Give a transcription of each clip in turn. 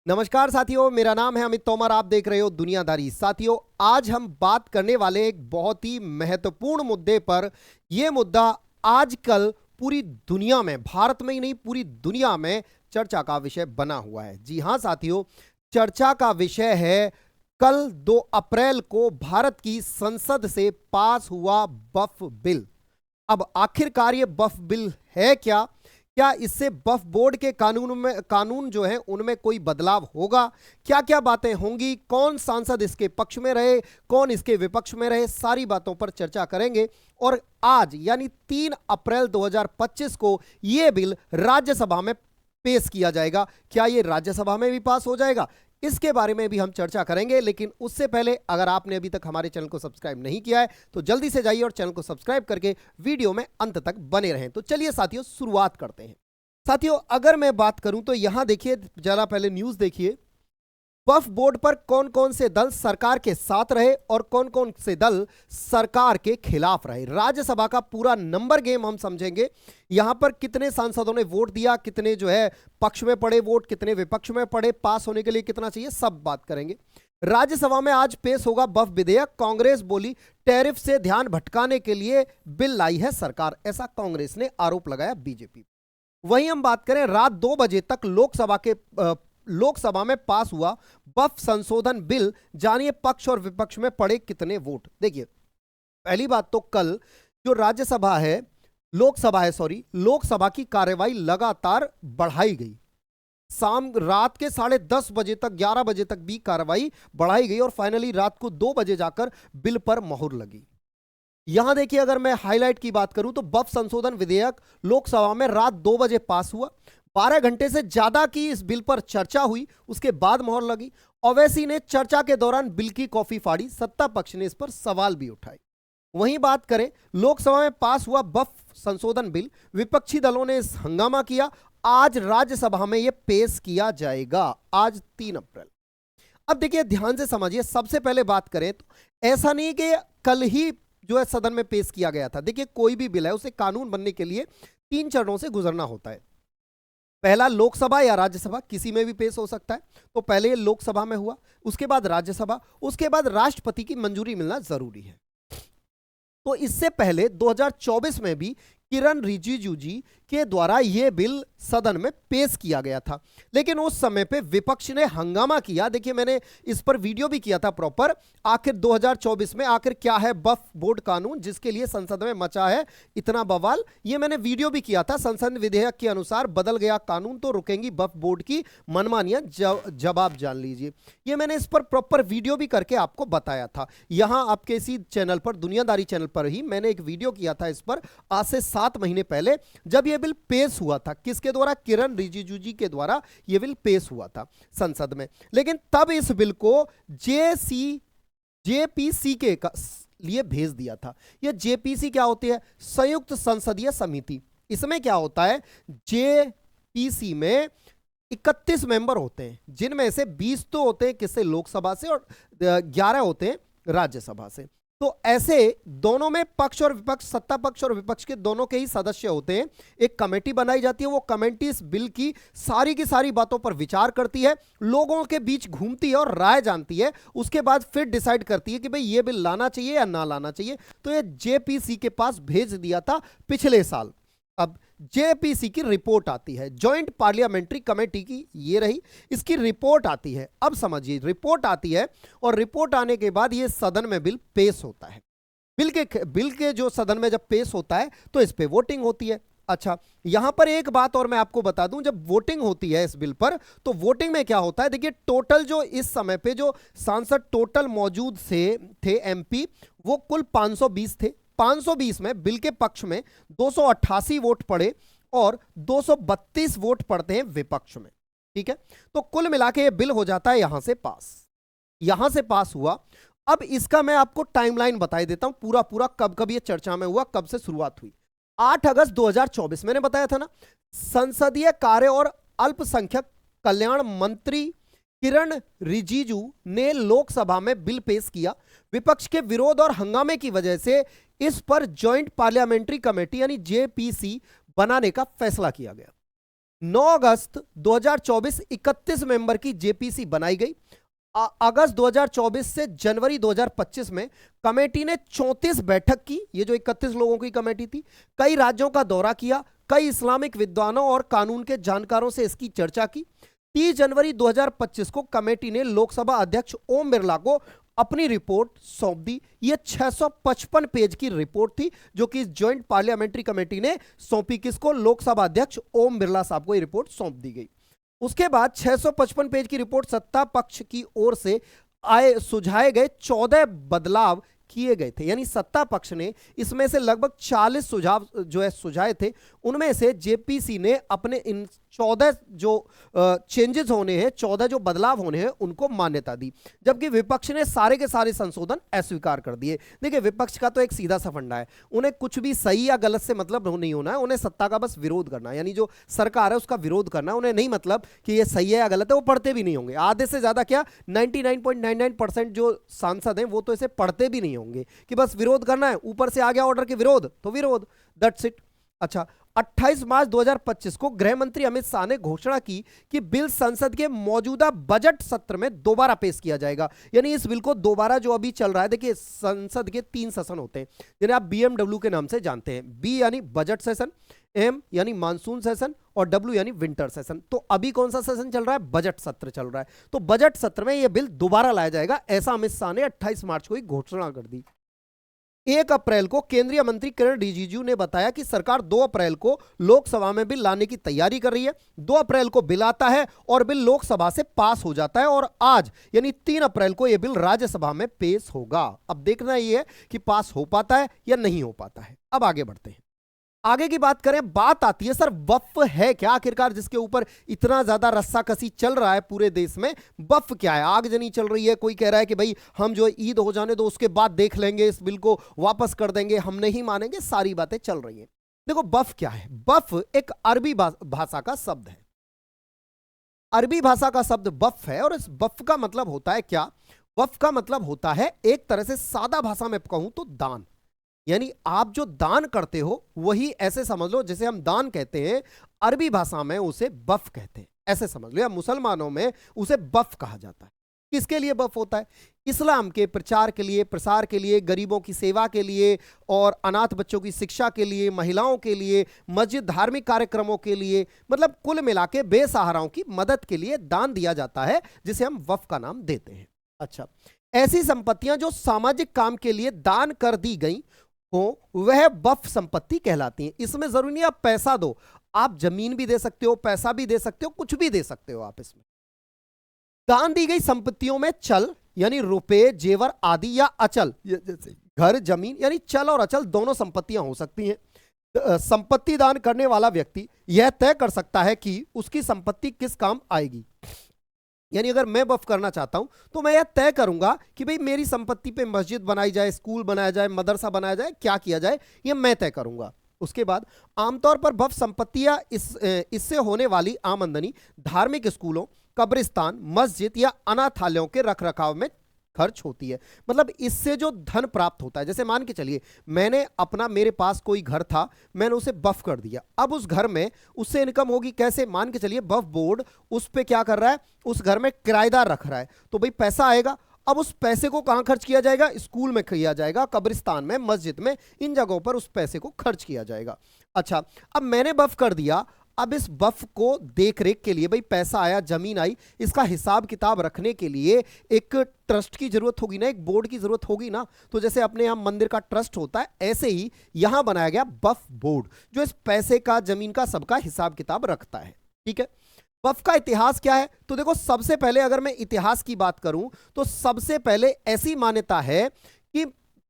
नमस्कार साथियों, मेरा नाम है अमित तोमर। आप देख रहे हो दुनियादारी। साथियों, आज हम बात करने वाले एक बहुत ही महत्वपूर्ण मुद्दे पर। यह मुद्दा आजकल पूरी दुनिया में, भारत में ही नहीं पूरी दुनिया में चर्चा का विषय बना हुआ है। जी हां साथियों, चर्चा का विषय है कल 2 अप्रैल को भारत की संसद से पास हुआ वक्फ बिल। अब आखिरकार ये वक्फ बिल है क्या? क्या इससे वक्फ बोर्ड के कानून जो है उनमें कोई बदलाव होगा? क्या क्या बातें होंगी? कौन सांसद इसके पक्ष में रहे, कौन इसके विपक्ष में रहे? सारी बातों पर चर्चा करेंगे। और आज यानी 3 अप्रैल 2025 को यह बिल राज्यसभा में पेश किया जाएगा। क्या यह राज्यसभा में भी पास हो जाएगा? इसके बारे में भी हम चर्चा करेंगे। लेकिन उससे पहले अगर आपने अभी तक हमारे चैनल को सब्सक्राइब नहीं किया है तो जल्दी से जाइए और चैनल को सब्सक्राइब करके वीडियो में अंत तक बने रहें। तो चलिए साथियों, शुरुआत करते हैं। साथियों, अगर मैं बात करूं तो यहां देखिए, जरा पहले न्यूज देखिए। वक्फ बोर्ड पर कौन कौन से दल सरकार के साथ रहे और कौन कौन से दल सरकार के खिलाफ रहे। राज्यसभा का पूरा नंबर गेम हम समझेंगे। यहां पर कितने सांसदों ने वोट दिया, कितने जो है पक्ष में पड़े वोट, कितने विपक्ष में पड़े, पास होने के लिए कितना चाहिए, सब बात करेंगे। राज्यसभा में आज पेश होगा वक्फ विधेयक। कांग्रेस बोली टैरिफ से ध्यान भटकाने के लिए बिल लाई है सरकार, ऐसा कांग्रेस ने आरोप लगाया बीजेपी। वहीं हम बात करें, रात 2 बजे तक लोकसभा में पास हुआ वक्फ संशोधन बिल। जानिए पक्ष और विपक्ष में पड़े कितने वोट। देखिए, पहली बात तो कल जो लोकसभा की कार्यवाही लगातार बढ़ाई गई। रात के 10:30 बजे तक, 11 बजे तक भी कार्यवाही बढ़ाई गई और फाइनली रात को 2 बजे जाकर बिल पर मोहर लगी। यहां देखिए, अगर मैं हाईलाइट की बात करूं तो वक्फ संशोधन विधेयक लोकसभा में रात 2 बजे पास हुआ। 12 घंटे से ज्यादा की इस बिल पर चर्चा हुई, उसके बाद मोहर लगी। ओवैसी ने चर्चा के दौरान बिल की कॉफी फाड़ी, सत्ता पक्ष ने इस पर सवाल भी उठाए। वहीं बात करें, लोकसभा में पास हुआ वक्फ संशोधन बिल, विपक्षी दलों ने इस हंगामा किया। आज राज्यसभा में यह पेश किया जाएगा, आज 3 अप्रैल। अब देखिए, ध्यान से समझिए। सबसे पहले बात करें तो ऐसा नहीं कि कल ही जो है सदन में पेश किया गया था। देखिए, कोई भी बिल है उसे कानून बनने के लिए 3 चरणों से गुजरना होता है। पहला लोकसभा या राज्यसभा, किसी में भी पेश हो सकता है। तो पहले लोकसभा में हुआ, उसके बाद राज्यसभा, उसके बाद राष्ट्रपति की मंजूरी मिलना जरूरी है। तो इससे पहले 2024 में भी किरण रिजिजू जी के द्वारा यह बिल सदन में पेश किया गया था, लेकिन उस समय पे विपक्ष ने हंगामा किया। देखिए, मैंने इस पर वीडियो भी किया था प्रॉपर। आखिर 2024 में आखिर क्या है वक्फ बोर्ड कानून जिसके लिए संसद में मचा है इतना बवाल, ये मैंने वीडियो भी किया था। संसद विधेयक के अनुसार बदल गया कानून तो रुकेंगी वक्फ बोर्ड की मनमानियां, जवाब जान लीजिए। ये मैंने इस पर प्रॉपर वीडियो भी करके आपको बताया था। यहां आपके इसी चैनल पर, दुनियादारी चैनल पर ही मैंने एक वीडियो किया था इस पर आज से 7 महीने पहले, जब यह बिल पेश हुआ था। किसके द्वारा? किरण रिजिजू जी के द्वारा यह बिल पेश हुआ था संसद में। लेकिन तब इस बिल को जेपीसी के लिए भेज दिया था। यह जेपीसी क्या होती है? संयुक्त संसदीय समिति। इसमें क्या होता है, जेपीसी में 31 मेंबर होते हैं, जिनमें से 20 तो होते हैं किससे? लोकसभा से, और 11 होते हैं राज्यसभा से। तो ऐसे दोनों में पक्ष और विपक्ष, सत्ता पक्ष और विपक्ष के दोनों के ही सदस्य होते हैं। एक कमेटी बनाई जाती है, वो कमेटी इस बिल की सारी बातों पर विचार करती है, लोगों के बीच घूमती है और राय जानती है। उसके बाद फिर डिसाइड करती है कि भाई ये बिल लाना चाहिए या ना लाना चाहिए। तो ये जेपीसी के पास भेज दिया था पिछले साल। अब जेपीसी की रिपोर्ट आती है, जॉइंट पार्लियामेंट्री कमेटी की, ये रही, इसकी रिपोर्ट आती है। अब समझिए, रिपोर्ट आती है और रिपोर्ट आने के बाद ये सदन में बिल पेश होता है। बिल के जो सदन में जब पेश होता है तो इस पे वोटिंग होती है। अच्छा, यहां पर एक बात और मैं आपको बता दूं, जब वोटिंग होती है इस बिल पर तो वोटिंग में क्या होता है, देखिए टोटल जो इस समय पे जो सांसद टोटल मौजूद थे एमपी, वो कुल 520 थे। 520 में बिल के पक्ष में 288 वोट पड़े और 232 वोट पड़ते हैं विपक्ष में। ठीक है, तो कुल मिला के ये बिल हो जाता है यहां से पास हुआ। अब इसका मैं आपको टाइमलाइन बताई देता हूं, पूरा कब ये चर्चा में हुआ, कब से शुरुआत हुई। 8 अगस्त 2024, मैंने बताया था ना, संसदीय कार्य और अल्पसंख्यक कल्याण मंत्री किरण रिजिजू ने लोकसभा में बिल पेश किया। विपक्ष के विरोध और हंगामे की वजह से इस पर जॉइंट पार्लियामेंट्री कमेटी यानी जेपीसी बनाने का फैसला किया गया। 9 अगस्त 2024 31 मेंबर की जेपीसी बनाई गई। अगस्त 2024 से जनवरी 2025 में कमेटी ने 34 बैठक की। ये जो 31 लोगों की कमेटी थी, कई राज्यों का दौरा किया, कई इस्लामिक विद्वानों और कानून के जानकारों से इसकी चर्चा की। 30 जनवरी 2025 को कमेटी ने लोकसभा अध्यक्ष ओम बिरला को अपनी रिपोर्ट सौंप दी। ये 655 पेज की रिपोर्ट थी जो कि ज्वाइंट पार्लियामेंट्री कमेटी ने सौंपी। किसको? लोकसभा अध्यक्ष ओम बिरला साहब को ये रिपोर्ट सौंप दी गई। उसके बाद 655 पेज की रिपोर्ट सत्ता पक्ष की ओर से सुझाए गए 14 बदलाव किए गए थे। यानी सत्ता पक्ष ने इसमें से लगभग 40 सुझाव जो है सुझाए थे, उनमें से जेपीसी ने अपने इन 14 जो चेंजेस होने हैं, 14 जो बदलाव होने हैं, उनको मान्यता दी, जबकि विपक्ष ने सारे के सारे संशोधन अस्वीकार कर दिए। देखिए, विपक्ष का तो एक सीधा सा फंडा है, उन्हें कुछ भी सही या गलत से मतलब नहीं होना है, उन्हें सत्ता का बस विरोध करना है। यानी जो सरकार है उसका विरोध करना है, उन्हें नहीं मतलब कि ये सही है या गलत है, वो पढ़ते भी नहीं होंगे। आधे से ज्यादा क्या 99.99% जो सांसद हैं वो तो इसे पढ़ते भी नहीं होंगे, कि बस विरोध करना है, ऊपर से आ गया ऑर्डर के विरोध तो विरोध, दैट्स इट। अच्छा, 28 मार्च 2025 को गृह मंत्री अमित शाह ने घोषणा की कि बिल संसद के मौजूदा बजट सत्र में दोबारा पेश किया जाएगा। यानी इस बिल को दोबारा, जो अभी चल रहा है, देखिए संसद के 3 सेशन होते हैं जिन्हें आप बीएमडब्ल्यू के नाम से जानते हैं। बी यानी बजट सेशन, एम यानी मानसून सेशन और डब्ल्यू यानी विंटर सेशन। तो अभी कौन सा सेशन चल रहा है? बजट सत्र चल रहा है। तो बजट सत्र में यह बिल दोबारा लाया जाएगा, ऐसा अमित शाह ने 28 मार्च को ही घोषणा कर दी। 1 अप्रैल को केंद्रीय मंत्री किरण रिजिजू ने बताया कि सरकार 2 अप्रैल को लोकसभा में बिल लाने की तैयारी कर रही है। 2 अप्रैल को बिल आता है और बिल लोकसभा से पास हो जाता है, और आज यानी 3 अप्रैल को यह बिल राज्यसभा में पेश होगा। अब देखना यह है कि पास हो पाता है या नहीं हो पाता है। अब आगे बढ़ते हैं, आगे की बात करें। बात आती है सर वक्फ है क्या आखिरकार, जिसके ऊपर इतना ज्यादा रस्साकसी चल रहा है पूरे देश में? वक्फ क्या है? आगजनी चल रही है। कोई कह रहा है कि भाई हम जो ईद हो जाने दो, उसके बाद देख लेंगे, इस बिल को वापस कर देंगे, हम नहीं मानेंगे। सारी बातें चल रही हैं। देखो वक्फ क्या है? वक्फ एक अरबी भाषा का शब्द है। अरबी भाषा का शब्द वक्फ है, और इस वक्फ का मतलब होता है क्या? वक्फ का मतलब होता है, एक तरह से सादा भाषा में कहूं तो दान। यानी आप जो दान करते हो वही ऐसे समझ लो जैसे हम दान कहते हैं, अरबी भाषा में उसे वक्फ कहते हैं, ऐसे समझ लो। या मुसलमानों में उसे वक्फ कहा जाता है। किसके लिए वक्फ होता है? इस्लाम के प्रचार के लिए, प्रसार के लिए, गरीबों की सेवा के लिए, और अनाथ बच्चों की शिक्षा के लिए, महिलाओं के लिए, मस्जिद धार्मिक कार्यक्रमों के लिए, मतलब कुल मिला के बेसहाराओं की मदद के लिए दान दिया जाता है, जिसे हम वक्फ का नाम देते हैं। अच्छा, ऐसी संपत्तियां जो सामाजिक काम के लिए दान कर दी गई वह वक्फ संपत्ति कहलाती है। इसमें जरूरी नहीं आप पैसा दो, आप जमीन भी दे सकते हो, पैसा भी दे सकते हो, कुछ भी दे सकते हो आप इसमें। दान दी गई संपत्तियों में चल यानी रुपए, जेवर आदि, या अचल जैसे घर, जमीन, यानी चल और अचल दोनों संपत्तियां हो सकती हैं। संपत्ति दान करने वाला व्यक्ति यह तय कर सकता है कि उसकी संपत्ति किस काम आएगी। यानी अगर मैं वक्फ करना चाहता हूं तो मैं यह तय करूंगा कि भाई मेरी संपत्ति पे मस्जिद बनाई जाए, स्कूल बनाया जाए, मदरसा बनाया जाए, क्या किया जाए, यह मैं तय करूंगा। उसके बाद आमतौर पर वक्फ संपत्ति या इससे होने वाली आमदनी धार्मिक स्कूलों, कब्रिस्तान, मस्जिद या अनाथालयों के रखरखाव में खर्च होती है। मतलब इससे जो धन प्राप्त होता है, जैसे मान के चलिए मैंने अपना, मेरे पास कोई घर था, मैंने उसे वक्फ कर दिया। अब उस घर में उससे इनकम होगी कैसे? मान के चलिए वक्फ बोर्ड उस पे क्या कर रहा है, उस घर में किराएदार रख रहा है, तो भाई पैसा आएगा। अब उस पैसे को कहां खर्च किया जाएगा? स्कूल में किया जाएगा, कब्रिस्तान में, मस्जिद में, इन जगहों पर उस पैसे को खर्च किया जाएगा। अच्छा, अब मैंने वक्फ कर दिया, अब इस वक्फ को देख रेख के लिए, भाई पैसा आया, जमीन आई, इसका हिसाब किताब रखने के लिए एक ट्रस्ट की जरूरत होगी ना, एक बोर्ड की जरूरत होगी ना। तो जैसे अपने यहाँ मंदिर का ट्रस्ट होता है, ऐसे ही यहां बनाया गया वक्फ बोर्ड, जो इस पैसे का, जमीन का, सबका हिसाब किताब रखता है। ठीक है, वक्फ का इतिहास क्या है? तो देखो, सबसे पहले अगर मैं इतिहास की बात करूं तो सबसे पहले ऐसी मान्यता है कि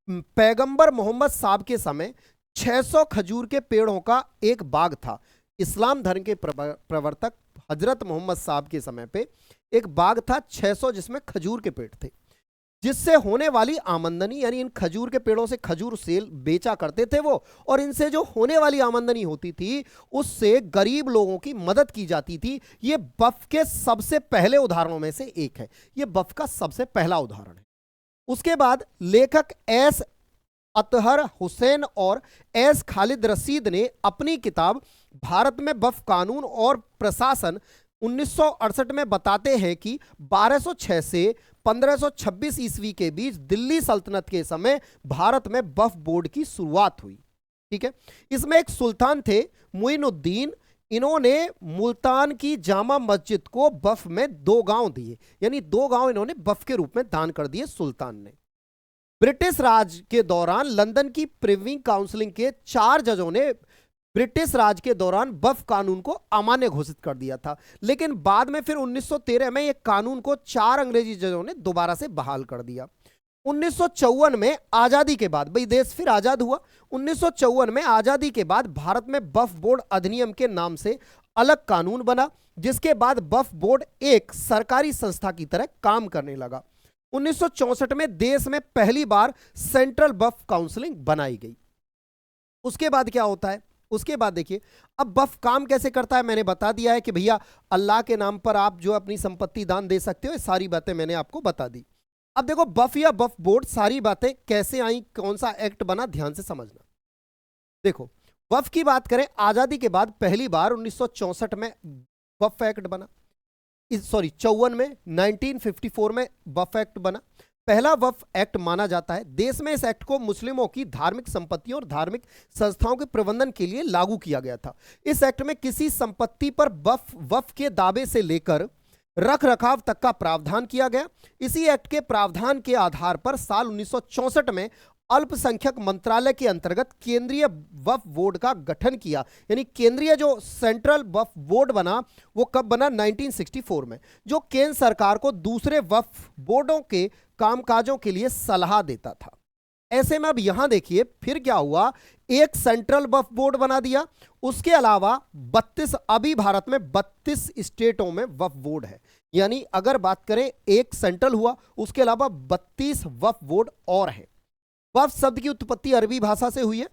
पैगंबर मोहम्मद साहब के समय 600 खजूर के पेड़ों का एक बाग था। इस्लाम धर्म के प्रवर्तक हजरत मोहम्मद साहब के समय पे एक बाग था 600, जिसमें खजूर के पेड़ थे, जिससे होने वाली आमदनी, यानी इन खजूर के पेड़ों से खजूर सेल बेचा करते थे वो, और इनसे जो होने वाली आमदनी होती थी उससे गरीब लोगों की मदद की जाती थी। ये वक्फ के सबसे पहले उदाहरणों में से एक है, ये वक्फ का सबसे पहला उदाहरण है। उसके बाद लेखक एस अतहर हुसैन और एस खालिद रशीद ने अपनी किताब भारत में वक्फ कानून और प्रशासन 1968 में बताते हैं कि 1206 से 1526 ईस्वी के बीच दिल्ली सल्तनत के समय भारत में वक्फ बोर्ड की शुरुआत हुई। ठीक है, इसमें एक सुल्तान थे मुइनुद्दीन, इन्होंने मुल्तान की जामा मस्जिद को वक्फ में 2 गांव दिए, यानी 2 गांव इन्होंने वक्फ के रूप में दान कर दिए सुल्तान ने। ब्रिटिश राज के दौरान लंदन की प्रिवी काउंसिल के 4 जजों ने ब्रिटिश राज के दौरान वक्फ कानून को अमान्य घोषित कर दिया था, लेकिन बाद में फिर 1913 में यह कानून को 4 अंग्रेजी जजों ने दोबारा से बहाल कर दिया। 1954 में आजादी के बाद, भाई देश फिर आजाद हुआ, 1954 में आजादी के बाद भारत में वक्फ बोर्ड अधिनियम के नाम से अलग कानून बना, जिसके बाद वक्फ बोर्ड एक सरकारी संस्था की तरह काम करने लगा। 1964 में देश में पहली बार सेंट्रल वक्फ काउंसिलिंग बनाई गई। उसके बाद क्या होता है, उसके बाद देखिए अब वक्फ काम कैसे करता है। मैंने बता दिया है कि भैया अल्लाह के नाम पर आप जो अपनी संपत्ति दान दे सकते हो, ये सारी बातें मैंने आपको बता दी। अब देखो वक्फ या वक्फ बोर्ड सारी बातें कैसे आई, कौन सा एक्ट बना, ध्यान से समझना। देखो वक्फ की बात करें, आजादी के बाद पहली बार 1964 में वक्फ एक्ट बना, सॉरी 54 में, 1954 में वक्फ एक्ट बना, पहला वक्फ एक्ट माना जाता है। देश में इस एक्ट को मुस्लिमों की धार्मिक संपत्तियों और धार्मिक संस्थाओं के प्रबंधन के लिए लागू किया गया था। इस एक्ट में किसी संपत्ति पर वक्फ के दावे से लेकर रख रखाव तक का प्रावधान किया गया। इसी एक्ट के प्रावधान के आधार पर साल 1964 में अल्पसंख्यक मंत्रालय के अंतर्गत केंद्रीय वक्फ बोर्ड का गठन किया, यानी केंद्रीय जो सेंट्रल वक्फ बोर्ड बना वो कब बना, 1964 में, जो केंद्र सरकार को दूसरे वक्फ बोर्डों के कामकाजों के लिए सलाह देता था। ऐसे में अब यहां देखिए फिर क्या हुआ, एक सेंट्रल वक्फ बोर्ड बना दिया, उसके अलावा 32, अभी भारत में 32 स्टेटों में वक्फ बोर्ड है, यानी अगर बात करें एक सेंट्रल हुआ, उसके अलावा 32 वक्फ बोर्ड और है। वक्फ शब्द की उत्पत्ति अरबी भाषा से हुई है,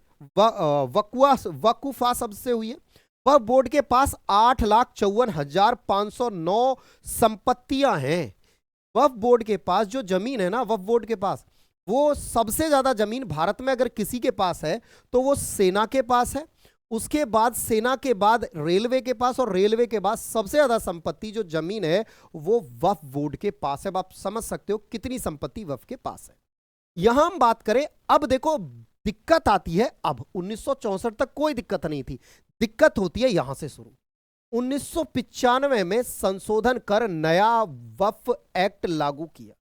वकुफा शब्द से हुई है। वक्फ बोर्ड के पास 8,54,509 संपत्तियां हैं। वक्फ बोर्ड के पास जो जमीन है ना, वक्फ बोर्ड के पास वो सबसे ज्यादा जमीन भारत में अगर किसी के पास है तो वो सेना के पास है, उसके बाद सेना के बाद रेलवे के पास, और रेलवे के बाद सबसे ज्यादा संपत्ति जो जमीन है वो वक्फ बोर्ड के पास है। आप समझ सकते हो कितनी संपत्ति वक्फ के पास है। यहां हम बात करें, अब देखो दिक्कत आती है, अब 1964 तक कोई दिक्कत नहीं थी, दिक्कत होती है यहां से शुरू। 1995 में संशोधन कर नया वक्फ एक्ट लागू किया।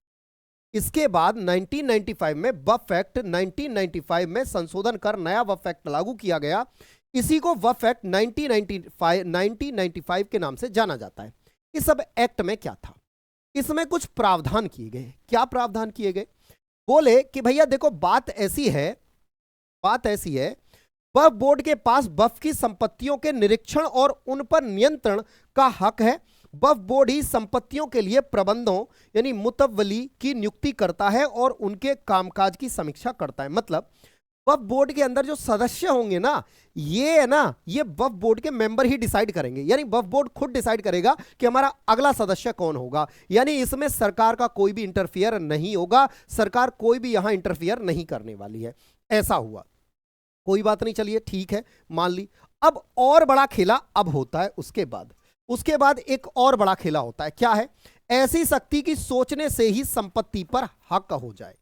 इसके बाद 1995 में वक्फ एक्ट, 1995 में संशोधन कर नया वक्फ एक्ट लागू किया गया। इसी को वक्फ एक्ट 1995 के नाम से जाना जाता है। इस सब एक्ट में क्या था, इसमें कुछ प्रावधान किए गए। क्या प्रावधान किए गए, बोले कि भैया देखो बात ऐसी है वक्फ बोर्ड के पास वक्फ की संपत्तियों के निरीक्षण और उन पर नियंत्रण का हक है। वक्फ बोर्ड ही संपत्तियों के लिए प्रबंधों यानी मुतवली की नियुक्ति करता है और उनके कामकाज की समीक्षा करता है। मतलब वक्फ बोर्ड के अंदर जो सदस्य होंगे ना, ये है ना, ये वक्फ बोर्ड के मेंबर ही डिसाइड करेंगे, यानी वक्फ बोर्ड खुद डिसाइड करेगा कि हमारा अगला सदस्य कौन होगा। यानी इसमें सरकार का कोई भी इंटरफियर नहीं होगा, सरकार कोई भी यहां इंटरफियर नहीं करने वाली है। ऐसा हुआ, कोई बात नहीं, चलिए ठीक है, मान ली। अब और बड़ा खेला अब होता है, उसके बाद एक और बड़ा खेला होता है। क्या है, ऐसी शक्ति की सोचने से ही संपत्ति पर हक हो जाए।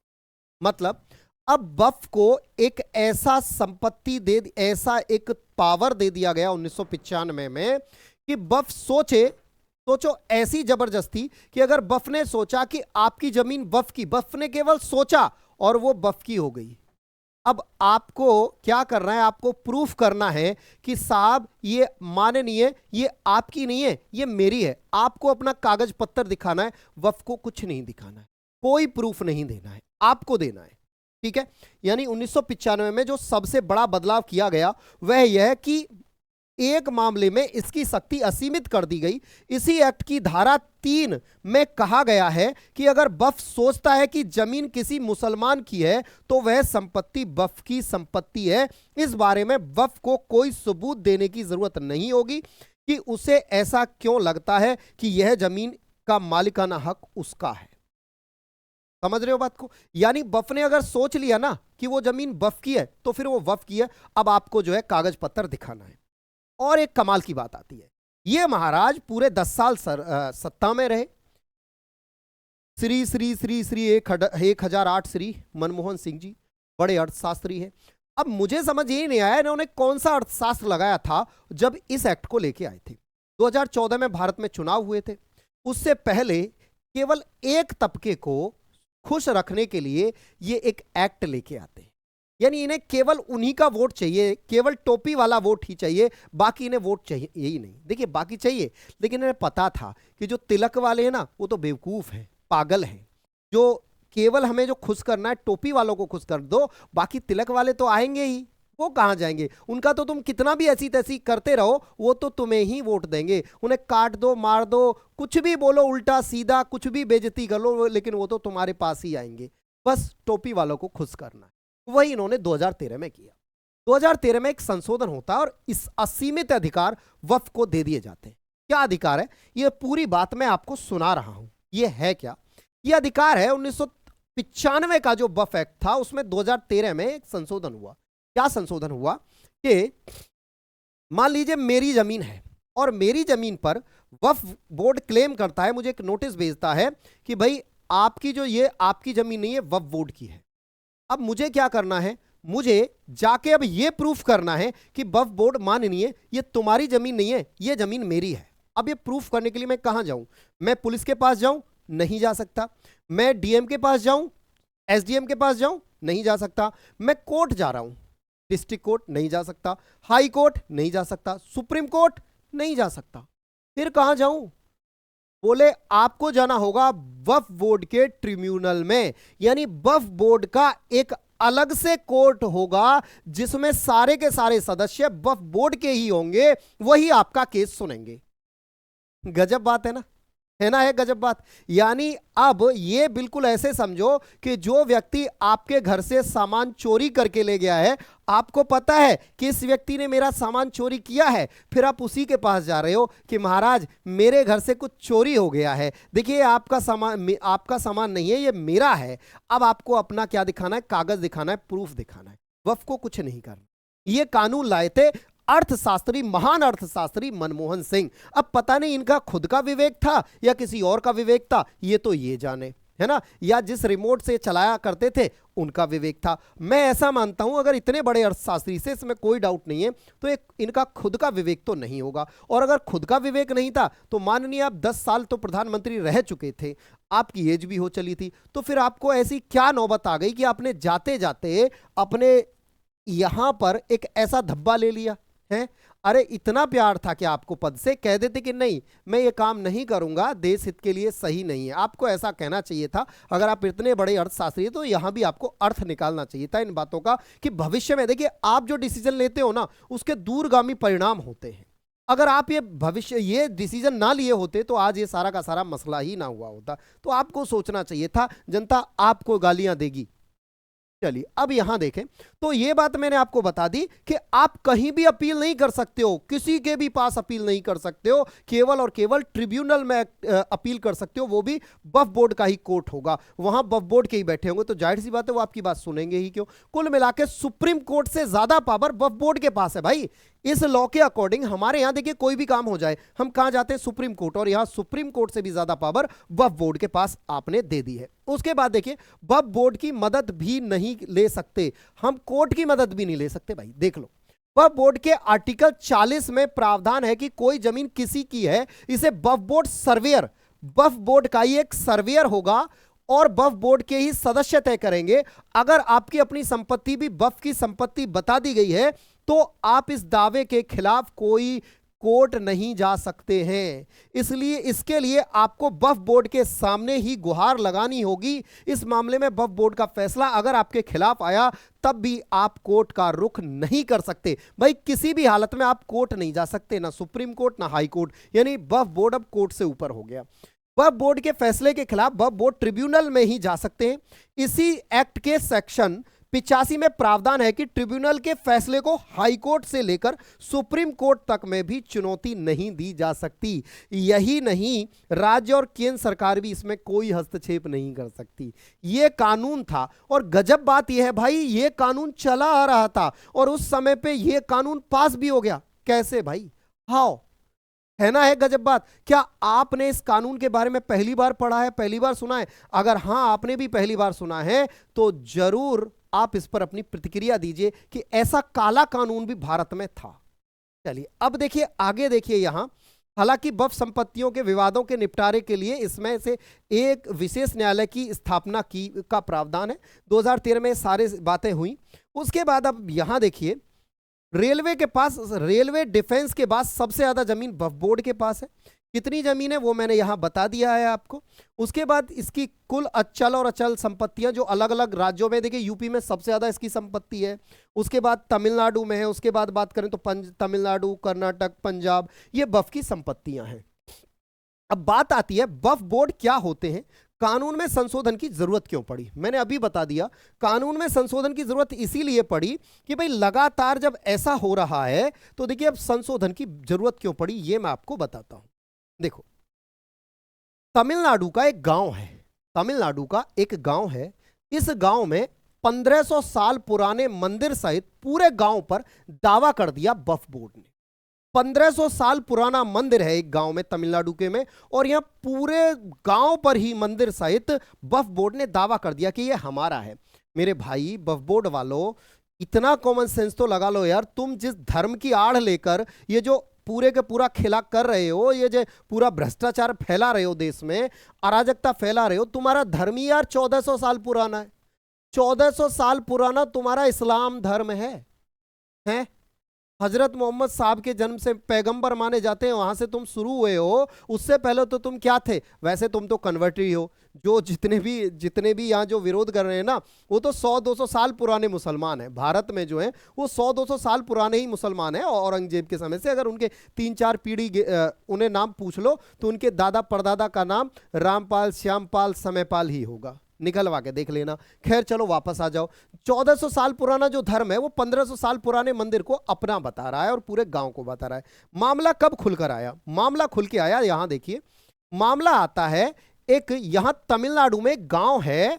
मतलब अब वक्फ को एक ऐसा संपत्ति दे, ऐसा एक पावर दे दिया गया 1995 में कि वक्फ सोचो ऐसी जबरदस्ती कि अगर वक्फ ने सोचा कि आपकी जमीन वक्फ की, वक्फ ने केवल सोचा और वो वक्फ की हो गई। अब आपको क्या करना है, आपको प्रूफ करना है कि साहब ये माननीय, ये आपकी नहीं है, ये मेरी है। आपको अपना कागज पत्तर दिखाना है, वक्फ को कुछ नहीं दिखाना है, कोई प्रूफ नहीं देना है, आपको देना है। ठीक है, यानी 1995 में जो सबसे बड़ा बदलाव किया गया वह यह कि एक मामले में इसकी शक्ति असीमित कर दी गई। इसी एक्ट की धारा 3 में कहा गया है कि अगर वक्फ सोचता है कि जमीन किसी मुसलमान की है तो वह संपत्ति वक्फ की संपत्ति है। इस बारे में वक्फ को कोई सबूत देने की जरूरत नहीं होगी कि उसे ऐसा क्यों लगता है कि यह जमीन का मालिकाना हक उसका है। समझ रहे हो बात को? यानी वक्फ ने अगर सोच लिया ना कि वो जमीन वक्फ की है तो फिर वो वक्फ की है। अब आपको जो है कागज पत्तर दिखाना है। और एक कमाल की बात आती है, ये महाराज पूरे 10 साल सत्ता में रहे। श्री श्री श्री श्री 1008 श्री मनमोहन सिंह जी बड़े अर्थशास्त्री हैं। अब मुझे समझ ये नहीं आया इन्होंने कौन सा अर्थशास्त्र लगाया था जब इस एक्ट को लेके आए थे। 2014 में भारत में चुनाव हुए थे, उससे पहले केवल एक तबके को खुश रखने के लिए ये एक एक्ट लेके आते हैं। यानी इन्हें केवल उन्हीं का वोट चाहिए, केवल टोपी वाला वोट ही चाहिए, बाकी इन्हें वोट चाहिए यही नहीं। देखिए बाकी चाहिए, लेकिन इन्हें पता था कि जो तिलक वाले हैं ना वो तो बेवकूफ हैं, पागल हैं। जो केवल हमें जो खुश करना है टोपी वालों को खुश कर दो, बाकी तिलक वाले तो आएंगे ही, वो कहां जाएंगे? उनका तो तुम कितना भी ऐसी तैसी करते रहो वो तो तुम्हें ही वोट देंगे। उन्हें काट दो, मार दो, कुछ भी बोलो उल्टा सीधा, कुछ भी बेइज्जती कर लो, लेकिन वो तो तुम्हारे पास ही आएंगे। बस टोपी वालों को खुश करना है। वही इन्होंने 2013 में किया। 2013 में एक संशोधन होता है और इस असीमित अधिकार वक्फ को दे दिए जाते हैं। क्या अधिकार है? ये पूरी बात मैं आपको सुना रहा हूं। ये है क्या? ये अधिकार है 1995 का जो वक्फ एक्ट था, उसमें 2013 में एक संशोधन हुआ। क्या संशोधन हुआ कि मान लीजिए मेरी जमीन है और मेरी जमीन पर वक्फ बोर्ड क्लेम करता है, मुझे एक नोटिस भेजता है कि भाई आपकी जो ये आपकी जमीन नहीं है, वक्फ बोर्ड की है। अब मुझे क्या करना है? मुझे जाके अब ये प्रूफ करना है कि वक्फ बोर्ड माननीय ये तुम्हारी जमीन नहीं है, ये जमीन मेरी है। अब ये प्रूफ करने के लिए मैं कहां जाऊं? मैं पुलिस के पास जाऊं? नहीं जा सकता। मैं डीएम के पास जाऊं? एसडीएम के पास जाऊं? नहीं जा सकता। मैं कोर्ट जा रहा हूं, डिस्ट्रिक्ट कोर्ट नहीं जा सकता, हाई कोर्ट नहीं जा सकता, सुप्रीम कोर्ट नहीं जा सकता। फिर कहां जाऊं? बोले आपको जाना होगा वक्फ बोर्ड के ट्रिब्यूनल में। यानी वक्फ बोर्ड का एक अलग से कोर्ट होगा जिसमें सारे के सारे सदस्य वक्फ बोर्ड के ही होंगे, वही आपका केस सुनेंगे। गजब बात है ना, है ना? है गजब बात। यानी अब ये बिल्कुल ऐसे समझो कि जो व्यक्ति आपके घर से सामान चोरी करके ले गया है, आपको पता है कि इस व्यक्ति ने मेरा सामान चोरी किया है, फिर आप उसी के पास जा रहे हो कि महाराज मेरे घर से कुछ चोरी हो गया है, देखिए आपका सामान नहीं है, ये मेरा है। अब आपको अपना क्या दिखाना है? कागज दिखाना है, प्रूफ दिखाना है। वक्फ को कुछ नहीं करना। ये कानून लाए थे अर्थशास्त्री, महान अर्थशास्त्री मनमोहन सिंह। अब पता नहीं इनका खुद का विवेक था या किसी और का विवेक था, ये तो ये जाने, है ना? या जिस रिमोट से चलाया करते थे उनका विवेक था। मैं ऐसा मानता हूं अगर इतने बड़े अर्थशास्त्री से, इसमें कोई डाउट नहीं है, तो एक इनका खुद का विवेक तो नहीं होगा। और अगर खुद का विवेक नहीं था तो माननीय आप 10 साल तो प्रधानमंत्री रह चुके थे, आपकी एज भी हो चली थी, तो फिर आपको ऐसी क्या नौबत आ गई कि आपने जाते जाते अपने यहां पर एक ऐसा धब्बा ले लिया है? अरे इतना प्यार था कि आपको पद से कह देते कि नहीं मैं ये काम नहीं करूंगा, देश हित के लिए सही नहीं है। आपको ऐसा कहना चाहिए था। अगर आप इतने बड़े अर्थशास्त्री हैं तो यहां भी आपको अर्थ निकालना चाहिए था इन बातों का कि भविष्य में देखिए आप जो डिसीजन लेते हो ना उसके दूरगामी परिणाम होते हैं। अगर आप ये डिसीजन ना लिए होते तो आज ये सारा का सारा मसला ही ना हुआ होता। तो आपको सोचना चाहिए था, जनता आपको गालियां देगी। चलिए अब यहां देखें तो ये बात मैंने आपको बता दी कि आप कहीं भी अपील नहीं कर सकते हो, किसी के भी पास अपील नहीं कर सकते हो, केवल और केवल ट्रिब्यूनल में अपील कर सकते हो, वो भी वक्फ बोर्ड का ही कोर्ट होगा। वहां वक्फ बोर्ड के ही बैठे होंगे तो जाहिर सी बात है वो आपकी बात सुनेंगे ही क्यों। कुल मिलाकर सुप्रीम कोर्ट से ज्यादा पावर वक्फ बोर्ड के पास है भाई। इस लॉ के अकॉर्डिंग हमारे यहां देखिए कोई भी काम हो जाए हम कहां जाते हैं? Supreme court. और यहां सुप्रीम कोर्ट से भी ज्यादा पावर वक्फ बोर्ड के पास आपने दे दी है। उसके बाद देखिए वक्फ बोर्ड की मदद भी नहीं ले सकते हम, कोर्ट की मदद भी नहीं ले सकते भाई। देख लो वक्फ बोर्ड के आर्टिकल 40 में प्रावधान है कि कोई जमीन किसी की है, इसे वक्फ बोर्ड सर्वेयर, वक्फ बोर्ड का ही एक सर्वेयर होगा और वक्फ बोर्ड के ही सदस्य तय करेंगे। अगर आपकी अपनी संपत्ति भी वक्फ की संपत्ति बता दी गई है तो आप इस दावे के खिलाफ कोई कोर्ट नहीं जा सकते हैं। इसलिए इसके लिए आपको वक्फ बोर्ड के सामने ही गुहार लगानी होगी। इस मामले में वक्फ बोर्ड का फैसला अगर आपके खिलाफ आया तब भी आप कोर्ट का रुख नहीं कर सकते भाई। किसी भी हालत में आप कोर्ट नहीं जा सकते, ना सुप्रीम कोर्ट ना हाई कोर्ट। यानी वक्फ बोर्ड अब कोर्ट से ऊपर हो गया। वक्फ बोर्ड के फैसले के खिलाफ वक्फ बोर्ड ट्रिब्यूनल में ही जा सकते हैं। इसी एक्ट के सेक्शन 85 में प्रावधान है कि ट्रिब्यूनल के फैसले को हाई कोर्ट से लेकर सुप्रीम कोर्ट तक में भी चुनौती नहीं दी जा सकती। यही नहीं, राज्य और केंद्र सरकार भी इसमें कोई हस्तक्षेप नहीं कर सकती। यह कानून था। और गजब बात यह है भाई, यह कानून चला आ रहा था और उस समय पे यह कानून पास भी हो गया। कैसे भाई, हाउ? है ना, है गजब बात। क्या आपने इस कानून के बारे में पहली बार पढ़ा है, पहली बार सुना है? अगर हां आपने भी पहली बार सुना है तो जरूर आप इस पर अपनी प्रतिक्रिया दीजिए कि ऐसा काला कानून भी भारत में था। चलिए अब देखिए, आगे देखिए यहां। हालांकि वक्फ संपत्तियों के विवादों के निपटारे के लिए इसमें से एक विशेष न्यायालय की स्थापना की का प्रावधान है। 2013 में सारी बातें हुई। उसके बाद अब यहां देखिए, रेलवे के पास, रेलवे डिफेंस के बाद सबसे ज्यादा जमीन वक्फ बोर्ड के पास है। कितनी जमीन है वो मैंने यहां बता दिया है आपको। उसके बाद इसकी कुल अचल और अचल संपत्तियां जो अलग अलग राज्यों में, देखिए यूपी में सबसे ज्यादा इसकी संपत्ति है, उसके बाद तमिलनाडु में है, उसके बाद बात करें तो तमिलनाडु, कर्नाटक, पंजाब, ये वक्फ की संपत्तियां हैं। अब बात आती है वक्फ बोर्ड क्या होते हैं, कानून में संशोधन की जरूरत क्यों पड़ी। मैंने अभी बता दिया, कानून में संशोधन की जरूरत इसीलिए पड़ी कि भाई लगातार जब ऐसा हो रहा है तो देखिए अब संशोधन की जरूरत क्यों पड़ी, ये मैं आपको बताता हूं। देखो, तमिलनाडु का एक गांव है, तमिलनाडु का एक गांव है। इस गांव में 1500 साल पुराने मंदिर सहित पूरे गांव पर दावा कर दिया वक्फ बोर्ड ने। 1500 साल पुराना मंदिर है एक गांव में, तमिलनाडु के में, और यहां पूरे गांव पर ही मंदिर सहित वक्फ बोर्ड ने दावा कर दिया कि यह हमारा है। मेरे भाई वक्फ बोर्ड वालों, इतना कॉमन सेंस तो लगा लो यार। तुम जिस धर्म की आड़ लेकर ये जो पूरे के पूरा खेला कर रहे हो, ये जो पूरा भ्रष्टाचार फैला रहे हो, देश में अराजकता फैला रहे हो, तुम्हारा धर्म ही यार 1400 साल पुराना है। 1400 साल पुराना तुम्हारा इस्लाम धर्म है? हजरत मोहम्मद साहब के जन्म से पैगंबर माने जाते हैं, वहां से तुम शुरू हुए हो। उससे पहले तो तुम क्या थे? वैसे तुम तो कन्वर्टी हो। जो जितने भी यहाँ जो विरोध कर रहे हैं ना, वो तो 100-200 साल पुराने मुसलमान हैं। भारत में जो है वो 100-200 साल पुराने ही मुसलमान हैं। औरंगजेब के समय से अगर उनके 3-4 पीढ़ी उन्हें नाम पूछ लो तो उनके दादा परदादा का नाम रामपाल, श्यामपाल, समयपाल ही होगा। निकलवा के देख लेना। खैर चलो वापस आ जाओ। 1400 साल पुराना जो धर्म है वो 1500 साल पुराने मंदिर को अपना बता रहा है और पूरे गांव को बता रहा है। मामला कब खुलकर आया? मामला खुल के आया, यहां देखिए मामला आता है। एक यहां तमिलनाडु में एक गांव है,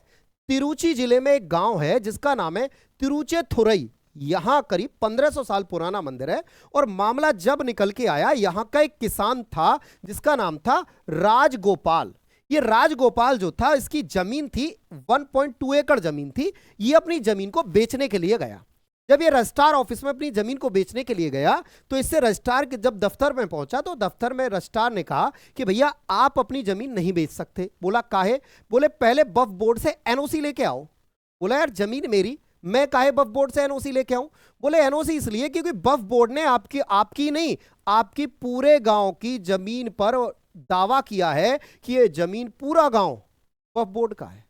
तिरुचि जिले में एक गांव है जिसका नाम है तिरुचेथुरई। यहां करीब 1500 साल पुराना मंदिर है। और मामला जब निकल के आया, यहां का एक किसान था जिसका नाम था राजगोपाल। ये राजगोपाल जो था, इसकी जमीन थी 1.2 एकड़ जमीन थी। ये अपनी जमीन को बेचने के लिए गया। जब ये रजिस्ट्रार ऑफिस में अपनी जमीन को बेचने के लिए गया तो इससे रजिस्ट्रार के जब दफ्तर में पहुंचा तो दफ्तर में रजिस्ट्रार ने कहा कि भैया आप अपनी जमीन नहीं बेच सकते। बोला काहे? बोले पहले वक्फ बोर्ड से एनओसी लेके आओ। बोला यार जमीन मेरी, मैं काहे वक्फ बोर्ड से एनओसी लेके आऊं? बोले एनओसी इसलिए क्योंकि वक्फ बोर्ड ने आपकी नहीं, आपकी पूरे गांव की जमीन पर दावा किया है कि ये जमीन पूरा गांव वक्फ बोर्ड का है।